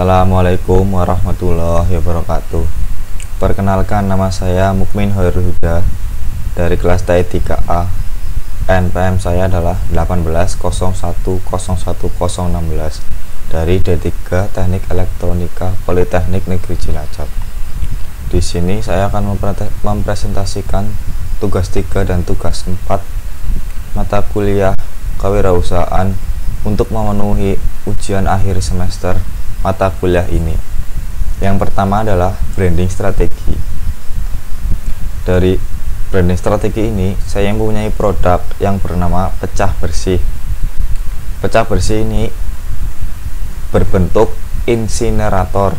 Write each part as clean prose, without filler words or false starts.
Assalamualaikum warahmatullahi wabarakatuh. Perkenalkan, nama saya Mukmin Hoirul Huda dari kelas TI 3A. NPM saya adalah 1801011016 dari D3 Teknik Elektronika Politeknik Negeri Cilacap. Di sini saya akan mempresentasikan tugas 3 dan tugas 4 mata kuliah kewirausahaan untuk memenuhi ujian akhir semester mata kuliah ini. Yang pertama adalah branding strategi. Dari branding strategi ini, saya mempunyai produk yang bernama pecah bersih. Pecah bersih ini berbentuk insinerator,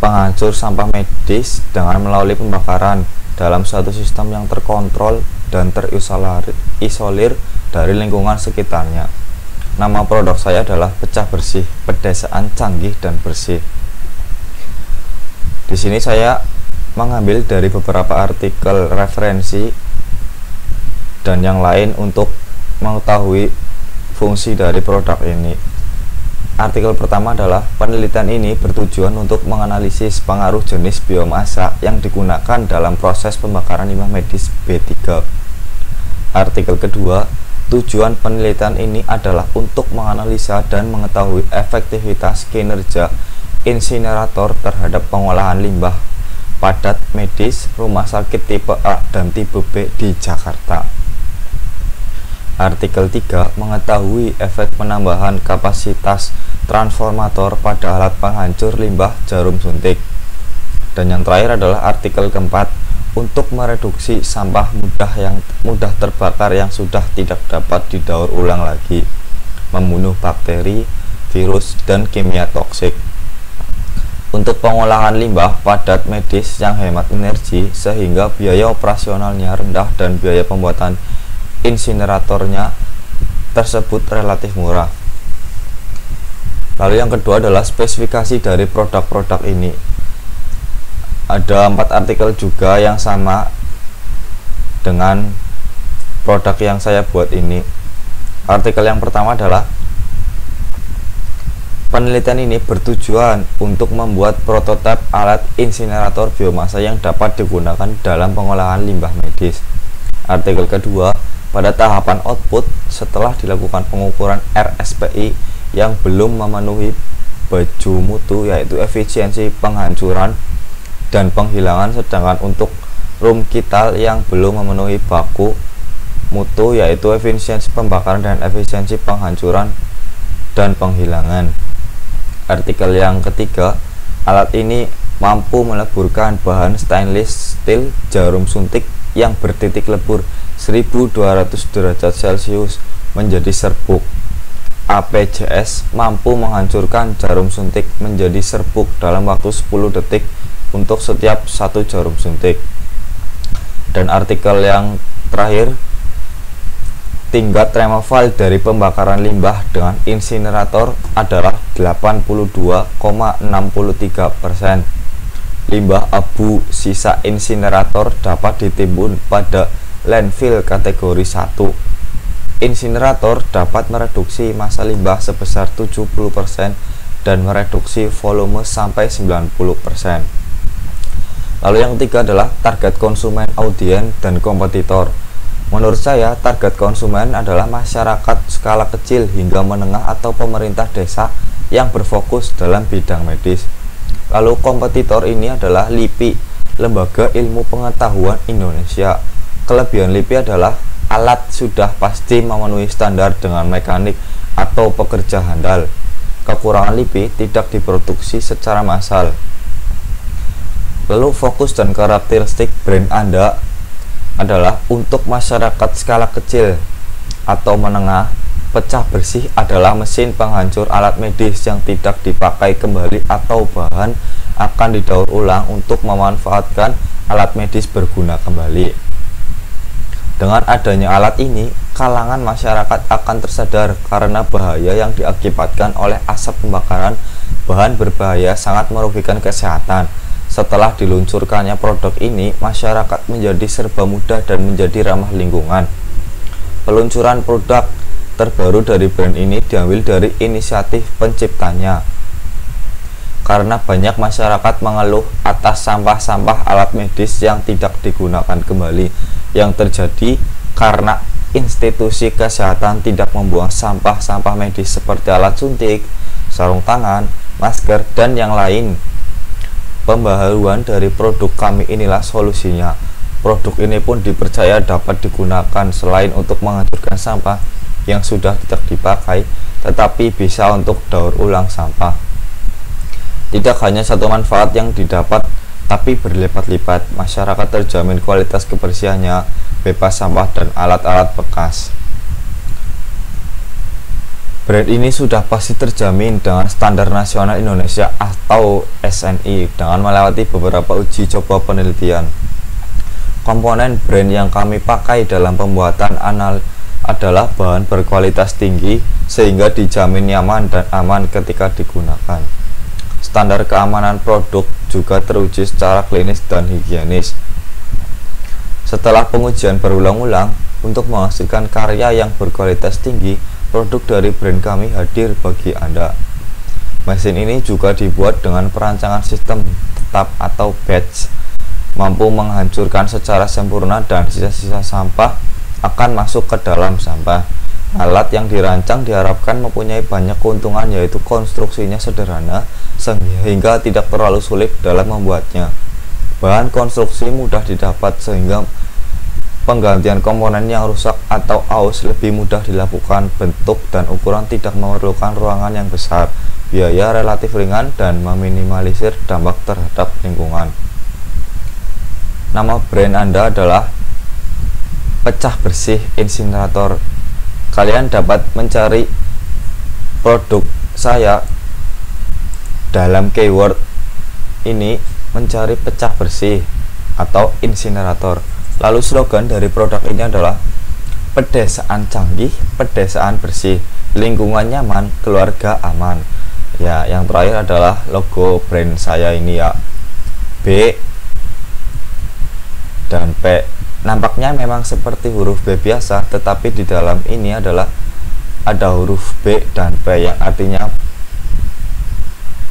penghancur sampah medis dengan melalui pembakaran dalam suatu sistem yang terkontrol dan terisolir dari lingkungan sekitarnya. Nama produk saya adalah pecah bersih, pedesaan canggih dan bersih. Di sini saya mengambil dari beberapa artikel referensi dan yang lain untuk mengetahui fungsi dari produk ini. Artikel pertama adalah penelitian ini bertujuan untuk menganalisis pengaruh jenis biomasa yang digunakan dalam proses pembakaran limbah medis B3. Artikel kedua, tujuan penelitian ini adalah untuk menganalisa dan mengetahui efektivitas kinerja insinerator terhadap pengolahan limbah padat medis rumah sakit tipe A dan tipe B di Jakarta. Artikel 3, mengetahui efek penambahan kapasitas transformator pada alat penghancur limbah jarum suntik. Dan yang terakhir adalah artikel keempat, untuk mereduksi sampah mudah terbakar yang sudah tidak dapat didaur ulang lagi, membunuh bakteri, virus, dan kimia toksik. Untuk pengolahan limbah padat medis yang hemat energi sehingga biaya operasionalnya rendah dan biaya pembuatan insineratornya tersebut relatif murah. Lalu yang kedua adalah spesifikasi dari produk-produk ini. Ada 4 artikel juga yang sama dengan produk yang saya buat ini. Artikel yang pertama adalah penelitian ini bertujuan untuk membuat prototipe alat insinerator biomasa yang dapat digunakan dalam pengolahan limbah medis. Artikel kedua, pada tahapan output setelah dilakukan pengukuran RSPI yang belum memenuhi baju mutu, yaitu efisiensi penghancuran dan penghilangan, sedangkan untuk room kital yang belum memenuhi baku mutu, yaitu efisiensi pembakaran dan efisiensi penghancuran dan penghilangan. Artikel yang ketiga, alat ini mampu meleburkan bahan stainless steel jarum suntik yang bertitik lebur 1200 derajat Celcius menjadi serbuk. APJS mampu menghancurkan jarum suntik menjadi serbuk dalam waktu 10 detik untuk setiap satu jarum suntik. Dan artikel yang terakhir, tingkat removal dari pembakaran limbah dengan insinerator adalah 82,63%. Limbah abu sisa insinerator dapat ditimbun pada landfill kategori 1. Insinerator dapat mereduksi massa limbah sebesar 70% dan mereduksi volume sampai 90%. Lalu yang ketiga adalah target konsumen, audien, dan kompetitor. Menurut saya, target konsumen adalah masyarakat skala kecil hingga menengah atau pemerintah desa yang berfokus dalam bidang medis. Lalu kompetitor ini adalah LIPI, Lembaga Ilmu Pengetahuan Indonesia. Kelebihan LIPI adalah alat sudah pasti memenuhi standar dengan mekanik atau pekerja handal. Kekurangan LIPI tidak diproduksi secara massal. Lalu fokus dan karakteristik brand Anda adalah untuk masyarakat skala kecil atau menengah. Pecah bersih adalah mesin penghancur alat medis yang tidak dipakai kembali atau bahan akan didaur ulang untuk memanfaatkan alat medis berguna kembali. Dengan adanya alat ini, kalangan masyarakat akan tersadar karena bahaya yang diakibatkan oleh asap pembakaran bahan berbahaya sangat merugikan kesehatan. Setelah diluncurkannya produk ini, masyarakat menjadi serba mudah dan menjadi ramah lingkungan. Peluncuran produk terbaru dari brand ini diambil dari inisiatif penciptanya. karena banyak masyarakat mengeluh atas sampah-sampah alat medis yang tidak digunakan kembali yang terjadi karena institusi kesehatan tidak membuang sampah-sampah medis seperti alat suntik, sarung tangan, masker, dan yang lain. Pembaharuan dari produk kami inilah solusinya. Produk ini pun dipercaya dapat digunakan selain untuk menghancurkan sampah yang sudah tidak dipakai, tetapi bisa untuk daur ulang sampah. Tidak hanya satu manfaat yang didapat, tapi berlipat-lipat. Masyarakat terjamin kualitas kebersihannya, bebas sampah dan alat-alat bekas. Brand ini sudah pasti terjamin dengan Standar Nasional Indonesia atau SNI dengan melewati beberapa uji coba penelitian. Komponen brand yang kami pakai dalam pembuatan adalah bahan berkualitas tinggi sehingga dijamin nyaman dan aman ketika digunakan. Standar keamanan produk juga teruji secara klinis dan higienis. Setelah pengujian berulang-ulang untuk menghasilkan karya yang berkualitas tinggi, produk dari brand kami hadir bagi Anda. Mesin ini juga dibuat dengan perancangan sistem tetap atau batch, mampu menghancurkan secara sempurna dan sisa-sisa sampah akan masuk ke dalam sampah. Alat yang dirancang diharapkan mempunyai banyak keuntungan, yaitu konstruksinya sederhana sehingga tidak terlalu sulit dalam membuatnya. Bahan konstruksi mudah didapat sehingga penggantian komponen yang rusak atau aus lebih mudah dilakukan. Bentuk dan ukuran tidak memerlukan ruangan yang besar. Biaya relatif ringan dan meminimalisir dampak terhadap lingkungan. Nama brand Anda adalah Pecah Bersih Insinerator. Kalian dapat mencari produk saya dalam keyword ini, mencari pecah bersih atau insinerator. Lalu slogan dari produk ini adalah pedesaan canggih, pedesaan bersih, lingkungan nyaman, keluarga aman. Ya, yang terakhir adalah logo brand saya ini ya, B dan P. Nampaknya memang seperti huruf B biasa, tetapi di dalam ini adalah ada huruf B dan P yang artinya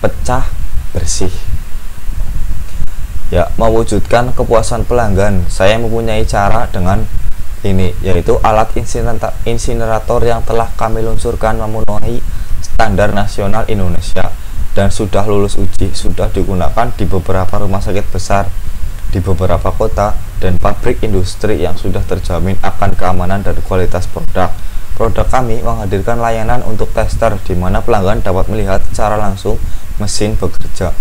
pecah bersih. Ya, mewujudkan kepuasan pelanggan, saya mempunyai cara dengan ini, yaitu alat insinerator yang telah kami luncurkan memenuhi Standar Nasional Indonesia dan sudah lulus uji, sudah digunakan di beberapa rumah sakit besar, di beberapa kota dan pabrik industri yang sudah terjamin akan keamanan dan kualitas produk. Produk kami menghadirkan layanan untuk tester di mana pelanggan dapat melihat secara langsung mesin bekerja,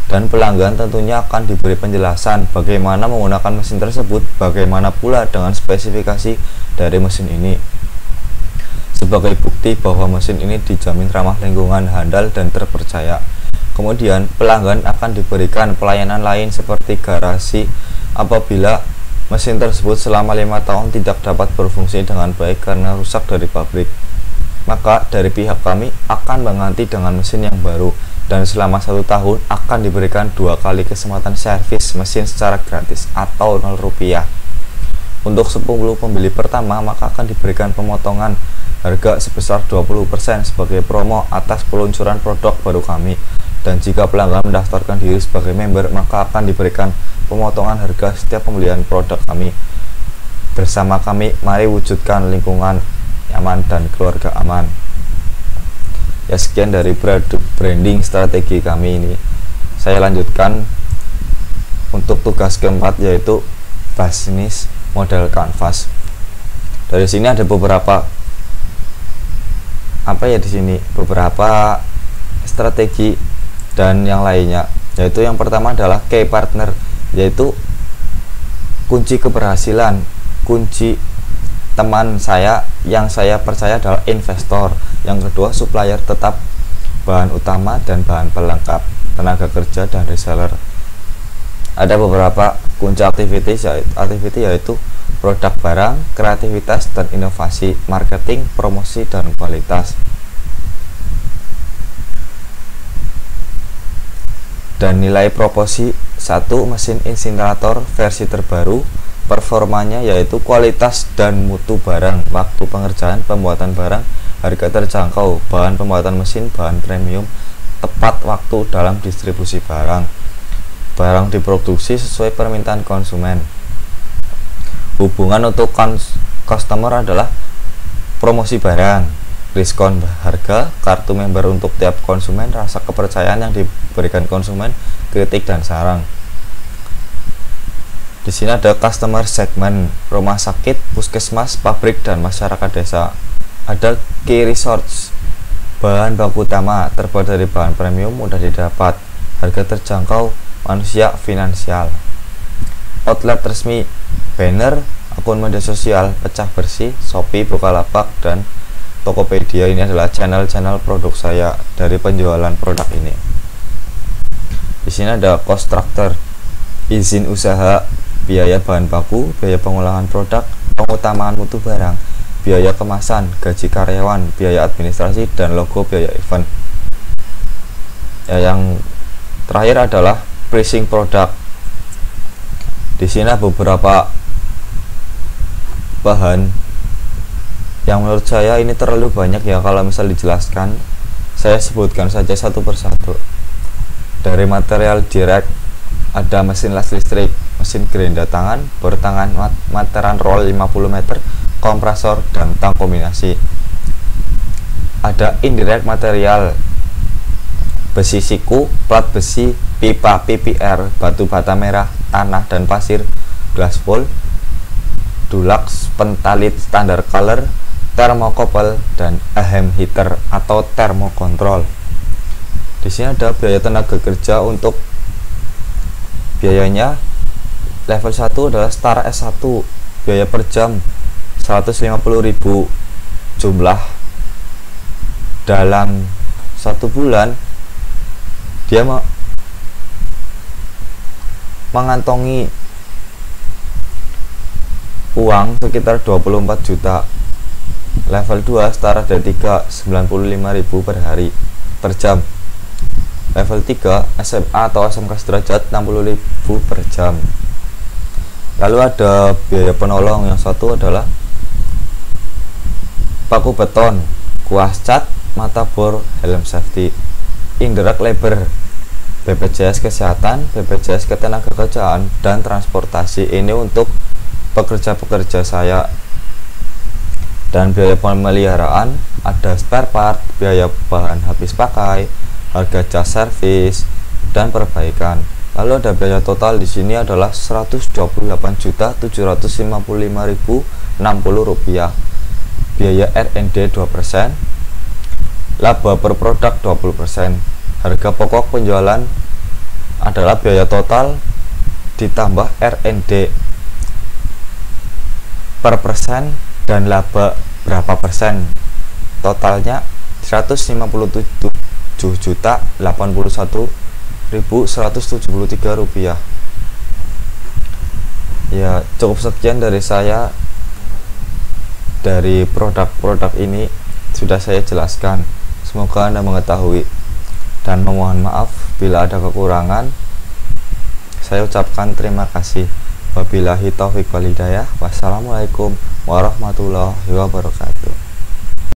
dan pelanggan tentunya akan diberi penjelasan bagaimana menggunakan mesin tersebut, bagaimana pula dengan spesifikasi dari mesin ini. Sebagai bukti bahwa mesin ini dijamin ramah lingkungan, handal dan terpercaya. Kemudian pelanggan akan diberikan pelayanan lain seperti garasi apabila mesin tersebut selama 5 tahun tidak dapat berfungsi dengan baik karena rusak dari pabrik. Maka dari pihak kami akan mengganti dengan mesin yang baru, dan selama 1 tahun akan diberikan 2 kali kesempatan servis mesin secara gratis atau 0 rupiah. Untuk 10 pembeli pertama maka akan diberikan pemotongan harga sebesar 20% sebagai promo atas peluncuran produk baru kami. Dan jika pelanggan mendaftarkan diri sebagai member, maka akan diberikan pemotongan harga setiap pembelian produk kami. Bersama kami, mari wujudkan lingkungan nyaman dan keluarga aman. Ya, sekian dari branding strategi kami ini. Saya lanjutkan untuk tugas keempat, yaitu bisnis model kanvas. Dari sini ada beberapa beberapa strategi dan yang lainnya, yaitu yang pertama adalah key partner, yaitu kunci keberhasilan, kunci teman saya yang saya percaya adalah investor. Yang kedua, supplier tetap, bahan utama dan bahan pelengkap, tenaga kerja dan reseller. Ada beberapa kunci activity yaitu produk barang, kreativitas dan inovasi, marketing, promosi dan kualitas. Dan nilai proposi 1 mesin insinerator versi terbaru, performanya yaitu kualitas dan mutu barang, waktu pengerjaan pembuatan barang, harga terjangkau, bahan pembuatan mesin bahan premium, tepat waktu dalam distribusi barang. Barang diproduksi sesuai permintaan konsumen. Hubungan untuk customer adalah promosi barang, diskon harga, kartu member untuk tiap konsumen, rasa kepercayaan yang diberikan konsumen, kritik dan saran. Di sini ada customer segment, rumah sakit, puskesmas, pabrik, dan masyarakat desa. Ada key resource, bahan baku utama, terbuat dari bahan premium, mudah didapat, harga terjangkau, manusia, finansial. Outlet resmi, banner, akun media sosial, pecah bersih, Shopee, Bukalapak, dan Tokopedia. Ini adalah channel-channel produk saya dari penjualan produk ini. Di sini ada cost structure, izin usaha, biaya bahan baku, biaya pengolahan produk, pengutamaan mutu barang, biaya kemasan, gaji karyawan, biaya administrasi, dan logo biaya event. Yang terakhir adalah pricing produk. Di sini beberapa bahan yang menurut saya ini terlalu banyak ya kalau misal dijelaskan. Saya sebutkan saja satu persatu. Dari material direct ada mesin las listrik, mesin gerinda tangan, bertangan, materan roll 50 meter, kompresor, dan tang kombinasi. Ada indirect material, besi siku, plat besi, pipa PPR, batu bata merah, tanah dan pasir, glass wool, dulux, pentalit standar color, thermocouple, dan AHEM heater atau thermocontrol. Di sini ada biaya tenaga kerja. Untuk biayanya level 1 adalah Star S1, biaya per jam 150.000, jumlah dalam 1 bulan dia mengantongi uang sekitar 24 juta. Level 2 Star ada 3, 95.000 per hari per jam. Level 3 SMA atau SMK sederajat 60.000 per jam. Lalu ada biaya penolong. Yang satu adalah paku beton, kuas cat, mata bor, helm safety. Indirect labor, BPJS kesehatan, BPJS ketenagakerjaan, dan transportasi. Ini untuk pekerja-pekerja saya. Dan biaya pemeliharaan ada spare part, biaya bahan habis pakai, harga jas servis, dan perbaikan. Lalu ada biaya total di sini adalah Rp128.755.060. Biaya R&D 2%, laba per produk 20%. Harga pokok penjualan adalah biaya total ditambah R&D per persen dan laba berapa persen. Totalnya Rp157.081.173. Ya, cukup sekian dari saya. Dari produk-produk ini sudah saya jelaskan. Semoga Anda mengetahui, dan memohon maaf bila ada kekurangan. Saya ucapkan terima kasih. Wabillahi taufiq wal hidayah. Wassalamualaikum warahmatullahi wabarakatuh.